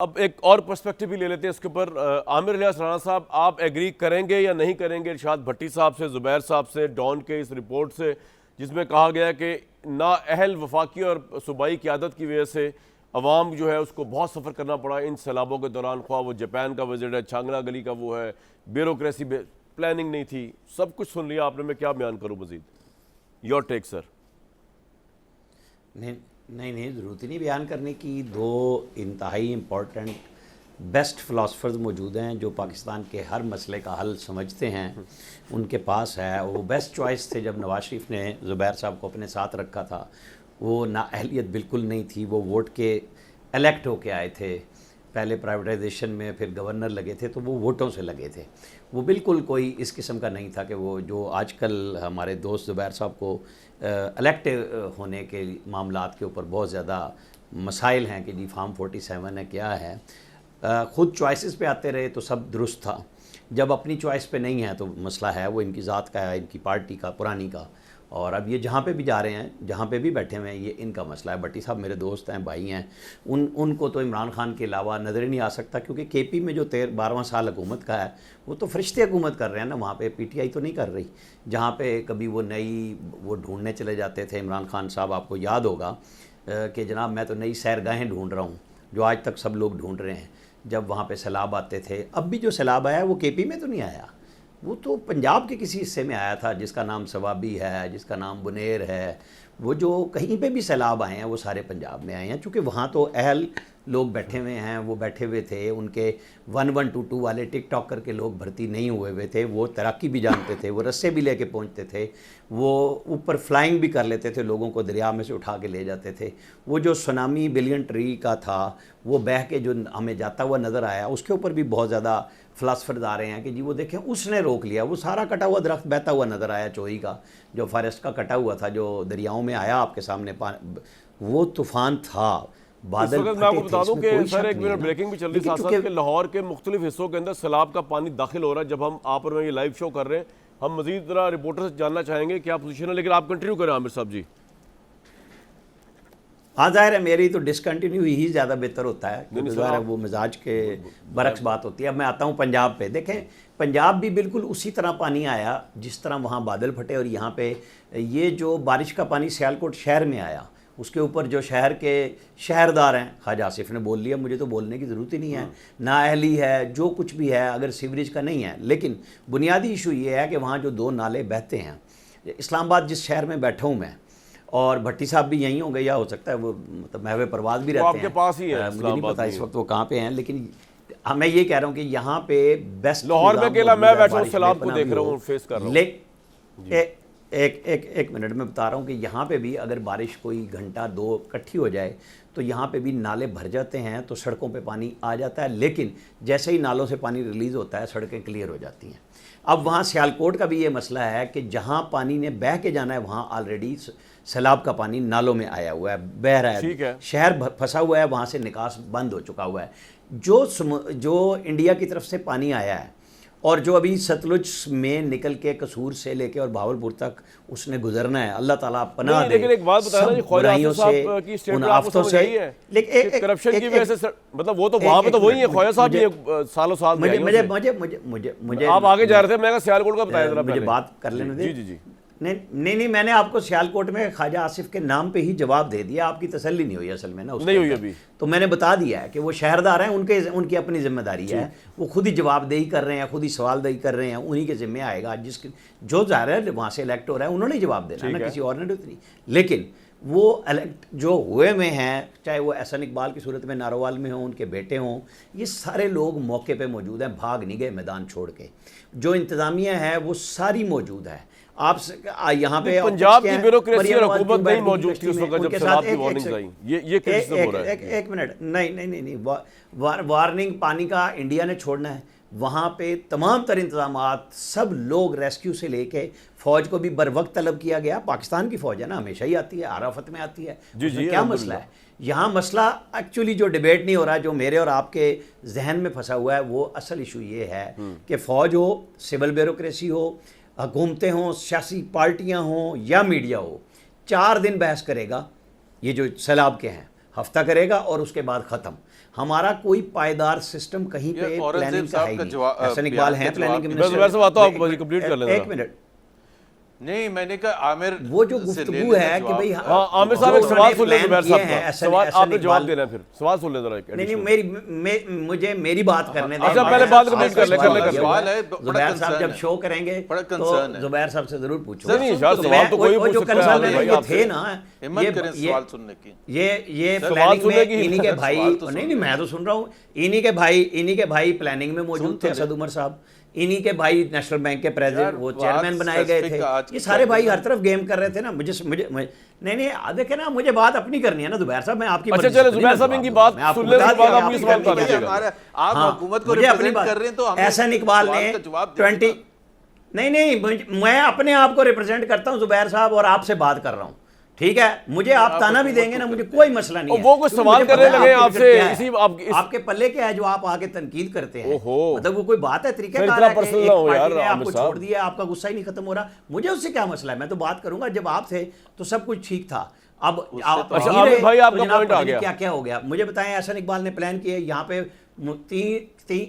اب ایک اور پرسپیکٹو بھی لے لیتے ہیں اس کے اوپر. عامر الیاس رانا صاحب، آپ ایگری کریں گے یا نہیں کریں گے ارشاد بھٹی صاحب سے، زبیر صاحب سے، ڈان کے اس رپورٹ سے جس میں کہا گیا کہ نااہل وفاقی اور صوبائی قیادت کی وجہ سے عوام جو ہے اس کو بہت سفر کرنا پڑا ان سیلابوں کے دوران، خواہ وہ جاپان کا وزٹ ہے، چھانگلا گلی کا وہ ہے، بیوروکریسی پلاننگ نہیں تھی، سب کچھ سن لیا آپ نے. میں کیا بیان کروں مزید؟ یور ٹیک سر. نہیں ضرورت ہی نہیں بیان کرنے کی. دو انتہائی امپورٹنٹ بیسٹ فلاسفرز موجود ہیں جو پاکستان کے ہر مسئلے کا حل سمجھتے ہیں، ان کے پاس ہے. وہ بیسٹ چوائس تھے. جب نواز شریف نے زبیر صاحب کو اپنے ساتھ رکھا تھا، وہ نااہلیت بالکل نہیں تھی. وہ ووٹ کے الیکٹ ہو کے آئے تھے، پہلے پرائیویٹائزیشن میں پھر گورنر لگے تھے، تو وہ ووٹوں سے لگے تھے. وہ بالکل کوئی اس قسم کا نہیں تھا کہ وہ جو آج کل ہمارے دوست زبیر صاحب کو الیکٹ ہونے کے معاملات کے اوپر بہت زیادہ مسائل ہیں کہ جی فارم 47 ہے کیا ہے. خود چوائسز پہ آتے رہے تو سب درست تھا. جب اپنی چوائس پہ نہیں ہے تو مسئلہ ہے وہ ان کی ذات کا ہے، ان کی پارٹی کا، پرانی کا. اور اب یہ جہاں پہ بھی جا رہے ہیں، جہاں پہ بھی بیٹھے ہوئے ہیں، یہ ان کا مسئلہ ہے. بھٹی صاحب میرے دوست ہیں، بھائی ہیں. ان کو تو عمران خان کے علاوہ نظر ہی نہیں آ سکتا، کیونکہ کے پی میں جو 12واں سال حکومت کا ہے وہ تو فرشتے حکومت کر رہے ہیں نا. وہاں پہ پی ٹی آئی تو نہیں کر رہی. جہاں پہ کبھی وہ وہ ڈھونڈنے چلے جاتے تھے عمران خان صاحب، آپ کو یاد ہوگا کہ جناب میں تو نئی سیرگاہیں ڈھونڈ رہا ہوں، جو آج تک سب لوگ ڈھونڈ رہے ہیں. جب وہاں پہ سیلاب آتے تھے، اب بھی جو سیلاب آیا وہ کے پی میں تو نہیں آیا، وہ تو پنجاب کے کسی حصے میں آیا تھا جس کا نام ثوابی ہے، جس کا نام بنیر ہے. وہ جو کہیں پہ بھی سیلاب آئے ہیں وہ سارے پنجاب میں آئے ہیں، چونکہ وہاں تو اہل لوگ بیٹھے ہوئے ہیں. وہ بیٹھے ہوئے تھے، ان کے 1122 والے ٹک ٹاک کر کے لوگ بھرتی نہیں ہوئے تھے. وہ تیراکی بھی جانتے تھے، وہ رسے بھی لے کے پہنچتے تھے، وہ اوپر فلائنگ بھی کر لیتے تھے، لوگوں کو دریا میں سے اٹھا کے لے جاتے تھے. وہ جو سونامی بلین ٹری کا تھا وہ بہہ کے جو ہمیں جاتا ہوا نظر آیا، اس کے اوپر بھی بہت زیادہ فلاسفرز آ رہے ہیں کہ جی وہ دیکھیں اس نے روک لیا. وہ سارا کٹا ہوا درخت بہتا ہوا نظر آیا، چوئی کا جو فارسٹ کا کٹا ہوا تھا، جو دریاؤں میں آیا آپ کے سامنے. وہ طوفان تھا، بادل اس وقت میں آپ کو بتا دوں کہ سر ایک منٹ نہیں بریکنگ بھی چل رہی ساتھ ساتھ کہ لاہور کے مختلف حصوں کے اندر سیلاب کا پانی داخل ہو رہا ہے. جب ہم آپ اور میں یہ لائیو شو کر رہے ہیں، ہم مزید ذرا رپورٹر سے جاننا چاہیں گے کیا پوزیشن ہے، لیکن آپ کنٹینیو کریں عامر صاحب جی. ہاں ظاہر ہے میری تو ڈسکنٹینیو ہی زیادہ بہتر ہوتا ہے، کیونکہ ظاہر ہے وہ مزاج کے برعکس بات ہوتی ہے. اب میں آتا ہوں پنجاب پہ. دیکھیں پنجاب بھی بالکل اسی طرح پانی آیا جس طرح وہاں بادل پھٹے، اور یہاں پہ یہ جو بارش کا پانی سیالکوٹ شہر میں آیا، اس کے اوپر جو شہر کے شہردار ہیں، خواجہ آصف نے بول لیا، مجھے تو بولنے کی ضرورت ہی نہیں ہے. نااہلی ہے جو کچھ بھی ہے، اگر سیوریج کا نہیں ہے. لیکن بنیادی ایشو یہ ہے کہ وہاں جو 2 نالے بہتے ہیں، اسلام آباد جس شہر میں بیٹھا ہوں میں، اور بھٹی صاحب بھی یہیں ہوں گے، یا ہو سکتا ہے وہ مطلب محو پرواز بھی رہتے ہیں، آپ کے پاس ہی ہے، مجھے نہیں پتا اس وقت وہ کہاں پہ ہیں. لیکن میں یہ کہہ رہا ہوں کہ یہاں پہ بیسٹ لاہور میں اکیلا میں بیٹھا ہوں، سیلاب کو دیکھ رہا ہوں، فیس کر رہا ہوں. ایک منٹ میں بتا رہا ہوں کہ یہاں پہ بھی اگر بارش کوئی گھنٹہ 2 اکٹھی ہو جائے تو یہاں پہ بھی نالے بھر جاتے ہیں، تو سڑکوں پہ پانی آ جاتا ہے. لیکن جیسے ہی نالوں سے پانی ریلیز ہوتا ہے سڑکیں کلیئر ہو جاتی ہیں. اب وہاں سیالکوٹ کا بھی یہ مسئلہ ہے کہ جہاں پانی نے بہہ کے جانا ہے وہاں آلریڈی سیلاب کا پانی نالوں میں آیا ہوا ہے، بہہ رہا ہے، شہر پھنسا ہوا ہے، وہاں سے نکاس بند ہو چکا ہوا ہے. جو انڈیا کی طرف سے پانی آیا ہے اور جو ابھی ستلج میں نکل کے قصور سے لے کے اور بھاولپور تک اس نے گزرنا ہے، اللہ تعالیٰ پناہ دے. لیکن ایک بات بتایا نا، خواجہ آصف صاحب کی اسٹیٹمنٹ آپ کو سمجھ آئی ہے؟ لیکن کرپشن کی وجہ سے مطلب وہ تو وہاں پہ تو وہی ہے، خواجہ صاحب بھی سالوں سال مجھے آپ آگے جا رہے تھے. میں کہا سیالکوٹ کا بتایا ذرا مجھے بات کر لینے دیں. جی جی. نہیں میں نے آپ کو سیالکوٹ میں خواجہ آصف کے نام پہ ہی جواب دے دیا. آپ کی تسلی نہیں ہوئی اصل میں نا، نہیں ہوئی ابھی. تو میں نے بتا دیا ہے کہ وہ شہردار ہیں، ان کی اپنی ذمہ داری ہے. وہ خود ہی جواب دہی کر رہے ہیں، خود ہی سوال دہی کر رہے ہیں. انہی کے ذمہ آئے گا جو ظاہر ہے وہاں سے الیکٹ ہو رہا ہے، انہوں نے جواب دینا نا، کسی اور نے نہیں. لیکن وہ الیکٹ جو ہوئے میں ہیں، چاہے وہ احسن اقبال کی صورت میں ناروال میں ہوں، ان کے بیٹے ہوں، یہ سارے لوگ موقع پہ موجود ہیں، بھاگ نہیں گئے میدان چھوڑ کے. جو انتظامیہ ہے وہ ساری موجود ہے. آپ یہاں پہ پنجاب کی بیوروکریسی اور حکومت نہیں موجود تھی اس وقت جب سیلاب کی وارننگز آئیں. یہ کرٹیسزم ہو رہا ہے. ایک منٹ، نہیں وارننگ پانی کا انڈیا نے چھوڑنا ہے. وہاں پہ تمام تر انتظامات، سب لوگ ریسکیو سے لے کے فوج کو بھی بر وقت طلب کیا گیا. پاکستان کی فوج ہے نا، ہمیشہ ہی آتی ہے، آرافت میں آتی ہے. کیا مسئلہ ہے یہاں؟ مسئلہ ایکچولی جو ڈیبیٹ نہیں ہو رہا، جو میرے اور آپ کے ذہن میں پھنسا ہوا ہے، وہ اصل ایشو یہ ہے کہ فوج ہو، سول بیوروکریسی ہو، حکومتیں ہوں، سیاسی پارٹیاں ہوں یا میڈیا ہو، 4 دن بحث کرے گا. یہ جو سیلاب کے ہیں ہفتہ کرے گا اور اس کے بعد ختم. ہمارا کوئی پائیدار سسٹم کہیں پہ پلاننگ کا ہے نہیں. احسن اقبال ہیں پلاننگ کے میں زبیر صاحب آتا ہوں، آپ کمپلیٹ کر لیں. ایک منٹ. نہیں میں نے کہا عامر وہ جو گفتگو ہے کہ بھئی ہاں عامر صاحب ایک سوال سن لیں زبیر صاحب کا، سوال آپ نے جواب دینا ہے، پھر سوال سن لیں ذرا. نہیں مجھے میری بات کرنے دیں. اچھا پہلے بات کمپلیٹ کر لیں. سوال ہے زبیر صاحب جب شو کریں گے تو زبیر صاحب سے ضرور پوچھو. نہیں سوال تو کوئی پوچھ جو سکتا کنسرن ہے ہے بھائی یہ آپ تھے نا، ہمت کریں سوال سننے کی. یہ پلاننگ میں انہی کے بھائی، نہیں میں تو سن رہا ہوں، انہی کے بھائی پلاننگ میں موجود تھے. اسد عمر صاحب انہی کے بھائی نیشنل بینک کے پریزیڈنٹ، وہ چیئرمین بنائے گئے تھے. یہ سارے بھائی ہر طرف گیم کر رہے تھے نا. مجھے نہیں دیکھیں نا، مجھے بات اپنی کرنی ہے نا زبیر صاحب. میں آپ کی اچھا چلے زبیر صاحب ان کی بات سن لیں، بعد آپ مجھے سوال بتا دیجیے گا. آپ حکومت کو ریپرزینٹ کر رہے ہیں تو احسن اقبال نے 20 نہیں میں اپنے آپ کو ریپرزینٹ کرتا ہوں زبیر صاحب، اور آپ سے بات کر رہا ہوں. ٹھیک ہے، مجھے آپ تانا بھی دیں گے نا، مجھے کوئی مسئلہ نہیں ہے. وہ کچھ سوال کرنے لگے آپ سے، اسی آپ کے پلے کیا ہے جو آپ آگے تنقید کرتے ہیں؟ مطلب وہ کوئی بات ہے، طریقہ پھر کار اتنا ہے کہ personal ایک نہ ہو پارٹی یار نے آپ عامر کو صاحب. چھوڑ دیا، آپ کا غصہ ہی نہیں ختم ہو رہا. مجھے اس سے کیا مسئلہ ہے؟ میں تو بات کروں گا. جب آپ تھے تو سب کچھ ٹھیک تھا. اب اچھا عامر بھائی آپ کا پوائنٹ آ گیا. کیا ہو گیا مجھے بتائیں. احسن اقبال نے پلان کیا یہاں پہ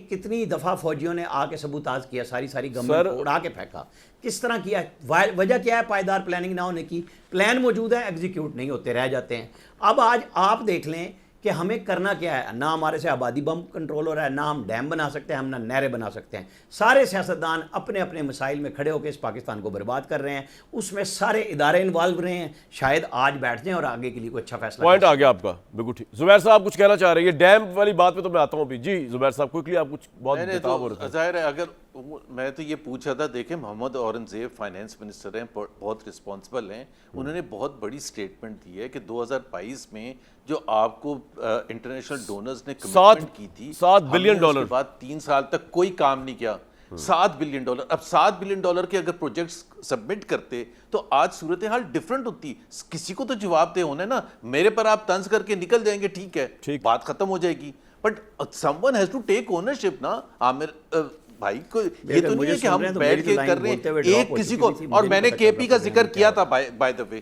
کتنی دفعہ فوجیوں نے آ کے سبوتاژ کیا، ساری گورنمنٹ کو اڑا کے پھینکا. کس طرح کیا ہے؟ وجہ کیا ہے پائیدار پلاننگ نہ ہونے کی؟ پلان موجود ہے، ایگزیکیوٹ نہیں ہوتے، رہ جاتے ہیں. اب آج آپ دیکھ لیں کہ ہمیں کرنا کیا ہے. نہ ہمارے سے آبادی بم کنٹرول ہو رہا ہے، نہ ہم ڈیم بنا سکتے ہیں، ہم نہ نہریں بنا سکتے ہیں. سارے سیاستدان اپنے اپنے مسائل میں کھڑے ہو کے اس پاکستان کو برباد کر رہے ہیں. اس میں سارے ادارے انوالو رہے ہیں. شاید آج بیٹھ جائیں اور آگے کے لیے کوئی اچھا فیصلہ. پوائنٹ آ گیا آپ کا، بالکل ٹھیک. زبیر صاحب کچھ کہنا چاہ رہے ہیں ڈیم والی بات پہ تو میں آتا ہوں ابھی. جی زبیر صاحب کوئکلی آپ کچھ بہت بتاؤ. اور ظاہر ہے اگر میں تو یہ پوچھ رہا تھا، دیکھیں محمد اورنگزیب فائنانس منسٹر ہیں، بہت رسپانسبل ہیں. انہوں نے بہت بڑی سٹیٹمنٹ دی ہے کہ 2022 میں جو آپ کو انٹرنیشنل ڈونرز نے کمٹمنٹ کی تھی $7 بلین، اس کے بعد 3 سال تک کوئی کام نہیں کیا. $7 بلین. اب $7 بلین کے اگر پروجیکٹس سبمٹ کرتے تو آج صورتحال ڈیفرنٹ ہوتی. کسی کو تو جواب دہ ہونا ہے نا. میرے پر آپ طنز کر کے نکل جائیں گے، ٹھیک ہے، بات ختم ہو جائے گی. But someone has to take ownership نا. عامر بھائی کو یہ تو نہیں ہے کہ ہم بیٹھ کے کر رہے ہیں ایک کسی کو. اور میں نے کے پی کا ذکر کیا تھا بائی دا وے.